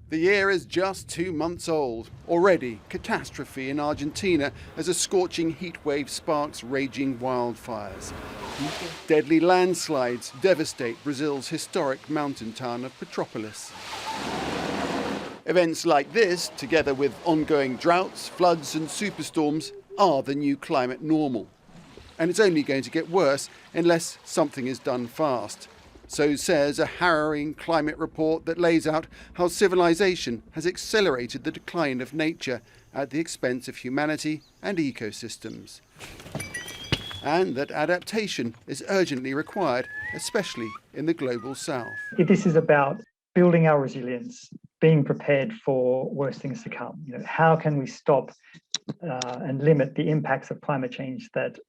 The year is just 2 months old. Already, catastrophe in Argentina as a scorching heatwave sparks raging wildfires. Deadly landslides devastate Brazil's historic mountain town of Petrópolis. Events like this, together with ongoing droughts, floods and superstorms, are the new climate normal. And it's only going to get worse unless something is done fast. So says a harrowing climate report that lays out how civilization has accelerated the decline of nature at the expense of humanity and ecosystems. And that adaptation is urgently required, especially in the global south. This is about building our resilience, being prepared for worse things to come. How can we stop and limit the impacts of climate change that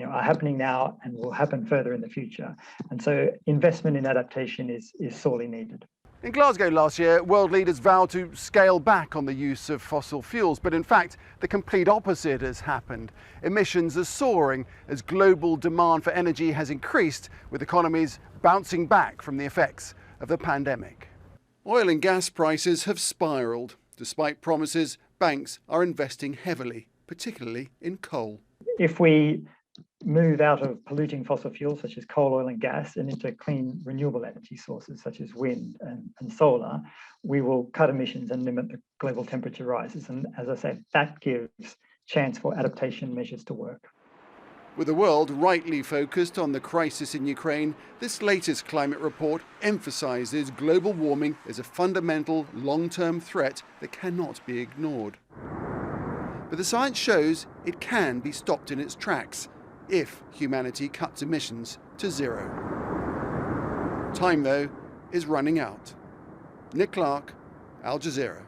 are happening now and will happen further in the future? And so investment in adaptation is sorely needed. In Glasgow last year, world leaders vowed to scale back on the use of fossil fuels, but in fact, the complete opposite has happened. Emissions are soaring as global demand for energy has increased, with economies bouncing back from the effects of the pandemic. Oil and gas prices have spiralled. Despite promises, banks are investing heavily, particularly in coal. If we move out of polluting fossil fuels such as coal, oil and gas and into clean renewable energy sources such as wind and solar, we will cut emissions and limit the global temperature rises. And as I said, that gives chance for adaptation measures to work. With the world rightly focused on the crisis in Ukraine, this latest climate report emphasises global warming is a fundamental long-term threat that cannot be ignored. But the science shows it can be stopped in its tracks if humanity cuts emissions to zero. Time, though, is running out. Nick Clark, Al Jazeera.